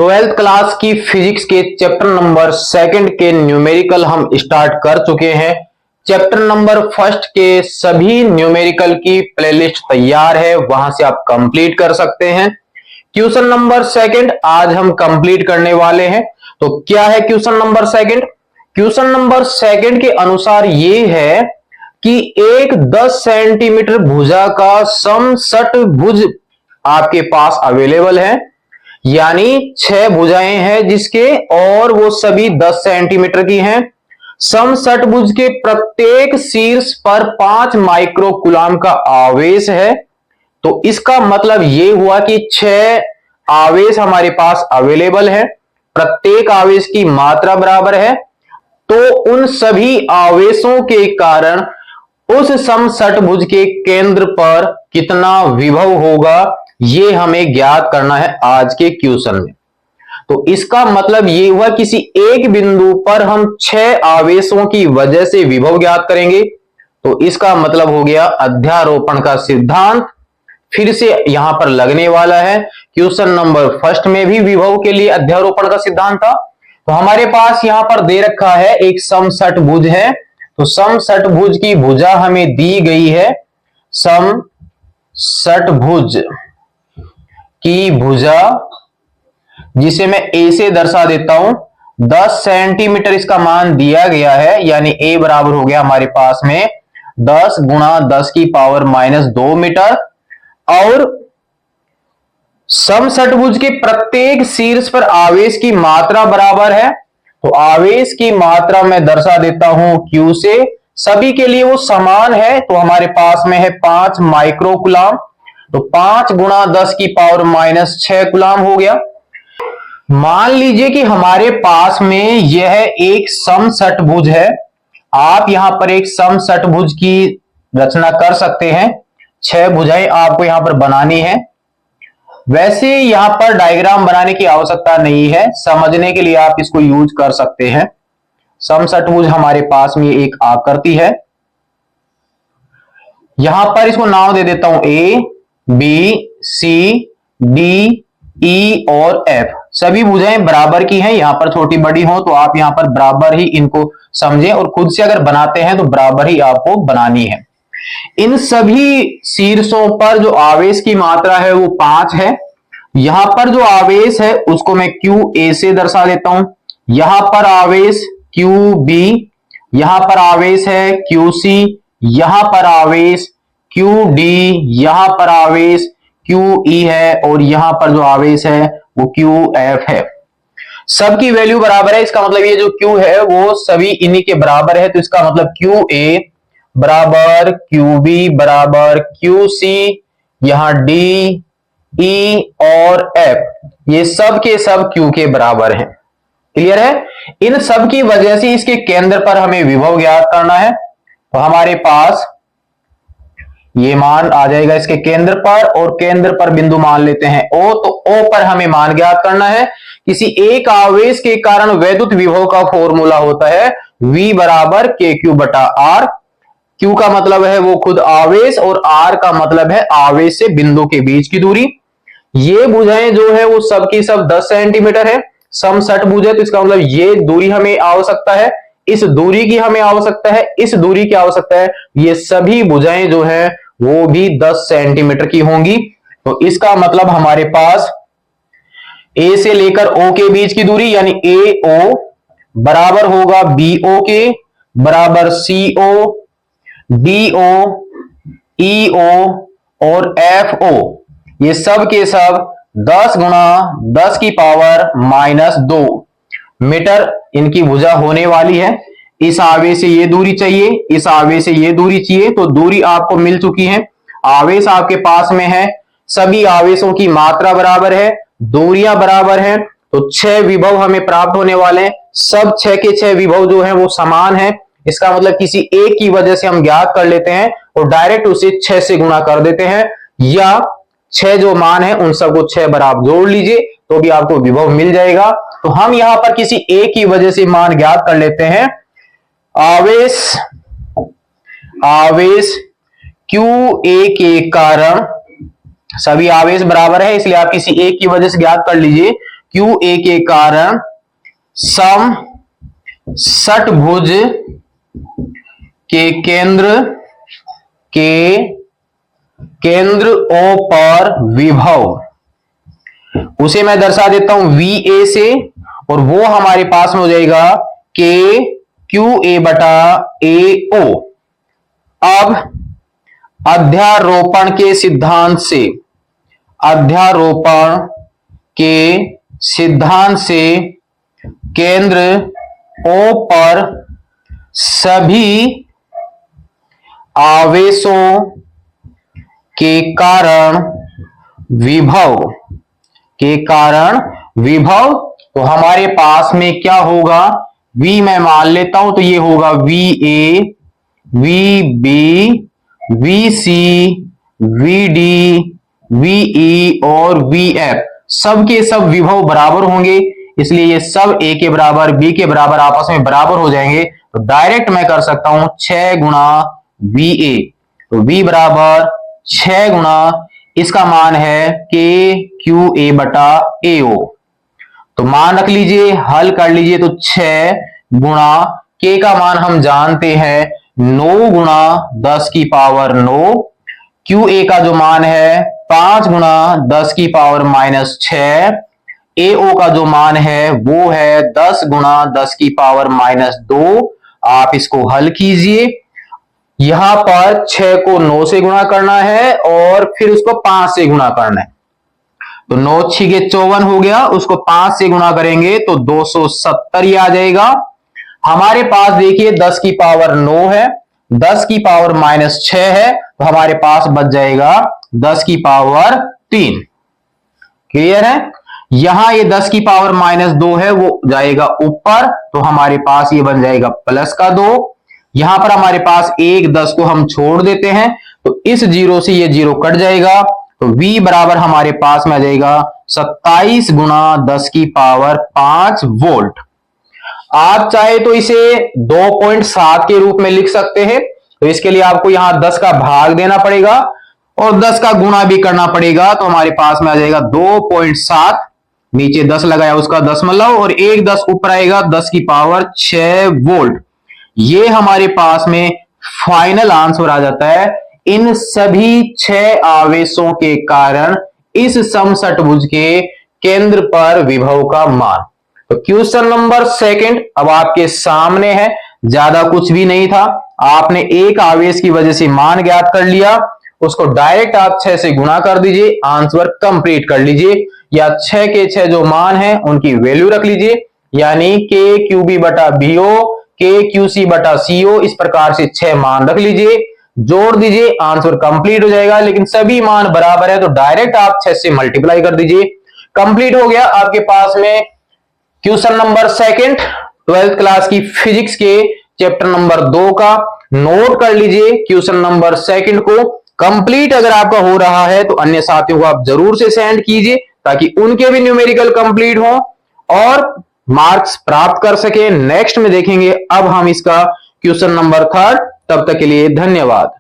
Twelfth class की physics के chapter number second के न्यूमेरिकल हम स्टार्ट कर चुके हैं। चैप्टर नंबर फर्स्ट के सभी न्यूमेरिकल की प्लेलिस्ट तैयार है, वहां से आप कंप्लीट कर सकते हैं। क्वेश्चन नंबर सेकंड आज हम कंप्लीट करने वाले हैं। तो क्या है question number second? Question number second के अनुसार ये है कि एक 10 सेंटीमीटर भुजा का समषटभुज आपके पास अवेलेबल है, यानी 6 भुजाएं हैं जिसके, और वो सभी 10 सेंटीमीटर की हैं। समषटभुज के प्रत्येक शीर्ष पर 5 माइक्रोकूलाम का आवेश है। तो इसका मतलब ये हुआ कि 6 आवेश हमारे पास अवेलेबल है, प्रत्येक आवेश की मात्रा बराबर है। तो उन सभी आवेशों के कारण उस समषटभुज के केंद्र पर कितना विभव होगा, ये हमें ज्ञात करना है आज के क्वेश्चन में। तो इसका मतलब ये हुआ किसी एक बिंदु पर हम 6 आवेशों की वजह से विभव ज्ञात करेंगे। तो इसका मतलब हो गया अध्यारोपण का सिद्धांत फिर से यहां पर लगने वाला है। क्वेश्चन नंबर फर्स्ट में भी विभव के लिए अध्यारोपण का सिद्धांत था। तो हमारे पास यहां पर दे रखा है एक समषटभुज है। तो समषटभुज की भुजा हमें दी गई है, समषटभुज की भुजा जिसे मैं ए से दर्शा देता हूं। 10 सेंटीमीटर इसका मान दिया गया है, यानी ए बराबर हो गया हमारे पास में 10 गुणा 10 की पावर -2 मीटर। और समषटभुज के प्रत्येक शीर्ष पर आवेश की मात्रा बराबर है। तो आवेश की मात्रा मैं दर्शा देता हूं Q से, सभी के लिए वो समान है। तो हमारे पास में है 5 माइक्रोकूलाम। तो 5 गुणा 10 की पावर -6 कूलाम हो गया। मान लीजिए कि हमारे पास में यह एक समषटभुज है। आप यहां पर एक समषटभुज की रचना कर सकते हैं। 6 भुजाएं आपको यहां पर बनानी है। वैसे यहां पर डायग्राम बनाने की आवश्यकता नहीं है, समझने के लिए आप इसको यूज कर सकते हैं। समषटभुज हमारे पास में एक आकृति है। यहां पर इसको नाम दे देता हूं A, B, C, D, E और F। सभी भुजाएं बराबर की हैं। यहां पर छोटी बड़ी हो तो आप यहां पर बराबर ही इनको समझें, और खुद से अगर बनाते हैं तो बराबर ही आपको बनानी है। इन सभी शीर्षों पर जो आवेश की मात्रा है वो 5 है। यहां पर जो आवेश है उसको मैं QA से दर्शा देता हूं। यहां पर आवेश QB, यहां पर आवेश है QC, यहां पर आवेश QD, यहां पर आवेश QE है, और यहां पर जो आवेश है वो QF है। सबकी वैल्यू बराबर है। इसका मतलब ये जो Q है वो सभी इन्हीं के बराबर है। तो इसका मतलब QA बराबर QB बराबर QC, यहां D, E और F ये सब के सब Q के बराबर हैं। क्लियर है? इन सब की वजह से इसके केंद्र पर हमें विभव ज्ञात करना है। तो हमारे पास ये मान आ जाएगा इसके केंद्र पर, और केंद्र पर बिंदु मान लेते हैं O। तो O पर हमें मान ज्ञात करना है। किसी एक आवेश के कारण वैद्युत विभव का फॉर्मूला होता है V बराबर KQ बटा R। Q का मतलब है वो खुद आवेश, और R का मतलब है आवेश से बिंदु के बीच की दूरी। ये भुजाएं जो है वो सबकी सब 10 सेंटीमीटर है। समषटभुज है तो इसका मतलब ये दूरी हमें आवश्यकता है, इस दूरी की हमें आवश्यकता है, इस दूरी की आवश्यकता है। ये सभी भुजाएं जो है वो भी 10 सेंटीमीटर की होंगी। तो इसका मतलब हमारे पास A से लेकर O के बीच की दूरी यानी AO बराबर होगा BO के, बराबर CO, DO, EO और FO। ये सब के सब 10 गुणा 10 की पावर -2 मीटर इनकी भुजा होने वाली है। इस आवेश से ये दूरी चाहिए, इस आवेश से ये दूरी चाहिए। तो दूरी आपको मिल चुकी है, आवेश आपके पास में है, सभी आवेशों की मात्रा बराबर है, दूरियां बराबर हैं। तो 6 विभव हमें प्राप्त होने वाले हैं। सब 6 के 6 विभव जो है वो समान है। इसका मतलब किसी एक की वजह से हम ज्ञात कर लेते हैं और डायरेक्ट उसे 6 से गुणा कर देते हैं, या 6 जो मान है उन सबको 6 बराबर जोड़ लीजिए तो भी आपको विभव मिल जाएगा। तो हम यहां पर किसी एक की वजह से मान ज्ञात कर लेते हैं। आवेश QA के कारण सभी आवेश बराबर है, इसलिए आप किसी एक की वजह से ज्ञात कर लीजिए क्यू ए के कारण सम षटभुज के केंद्र O पर विभव, उसे मैं दर्शा देता हूं VA से, और वो हमारे पास में हो जाएगा K QA बटा AO। अब अध्यारोपण के सिद्धांत से केंद्र O पर सभी आवेशों के कारण विभव, तो हमारे पास में क्या होगा, V मैं मान लेता हूं, तो ये होगा VA, VB, VC, VD, VE और VF, सब के सब विभव बराबर होंगे, इसलिए ये सब A के बराबर B के बराबर आपस में बराबर हो जाएंगे। तो डायरेक्ट मैं कर सकता हूं 6 गुणा VA, तो V बराबर 6 गुणा, इसका मान है KQA बटा AO। तो मान रख लीजिए, हल कर लीजिए, तो 6 गुणा K का मान हम जानते हैं 9 गुणा 10 की पावर 9, QA का जो मान है 5 गुणा 10 की पावर -6, AO का जो मान है वो है 10 गुणा 10 की पावर -2। आप इसको हल कीजिए, यहां पर 6 को 9 से गुणा करना है और फिर उसको 5 से गुणा करना है, तो 9 6 के 54 हो गया, उसको 5 से गुणा करेंगे तो 270 ही आ जाएगा। हमारे पास देखिए 10 की पावर 9 है, 10 की पावर -6 है, तो हमारे पास बच जाएगा 10 की पावर 3। क्लियर है? यहां ये 10 की पावर -2 है, वो जाएगा ऊपर, तो हमारे पास ये बन जाएगा प्लस का 2। यहां पर हमारे पास 1 10 को हम छोड़ देते हैं, तो इस 0 से ये 0 कट जाएगा, तो V बराबर हमारे पास में आ जाएगा 27 गुणा 10 की पावर 5 वोल्ट। आप चाहे तो इसे 2.7 के रूप में लिख सकते हैं, तो इसके लिए आपको यहां 10 का भाग देना पड़ेगा और 10 का गुणा भी करना पड़ेगा, तो हमारे पास में आ जाएगा 2.7, नीचे 10 लगाया उसका दशमलव और 1 10 ऊपर आएगा 10 की पावर 6 वोल्ट। ये हमारे पास में फाइनल आंसर आ जाता है इन सभी 6 आवेशों के कारण इस समषटभुज के केंद्र पर विभव का मान। तो क्वेश्चन नंबर 2 अब आपके सामने है, ज्यादा कुछ भी नहीं था, आपने एक आवेश की वजह से मान ज्ञात कर लिया, उसको डायरेक्ट आप 6 से गुणा कर दीजिए, आंसर कंप्लीट कर लीजिए, या 6 के 6 जो मान है उनकी वैल्यू रख लीजिए, यानी KQB बटा BO, KQC बटा CO, इस प्रकार से 6 मान रख लीजिए, जोड़ दीजिए, आंसर कंप्लीट हो जाएगा। लेकिन सभी मान बराबर है तो डायरेक्ट आप 6 से मल्टीप्लाई कर दीजिए, कंप्लीट हो गया आपके पास में क्वेश्चन नंबर 2 12th क्लास की फिजिक्स के चैप्टर नंबर 2 का। नोट कर लीजिए क्वेश्चन नंबर 2 को, कंप्लीट अगर आपका हो रहा है तो अन्य साथियों को आप जरूर से सेंड कीजिए ताकि उनके भी न्यूमेरिकल कंप्लीट हो और मार्क्स प्राप्त कर सके। नेक्स्ट में देखेंगे अब हम इसका क्वेश्चन नंबर 3। तब तक के लिए धन्यवाद।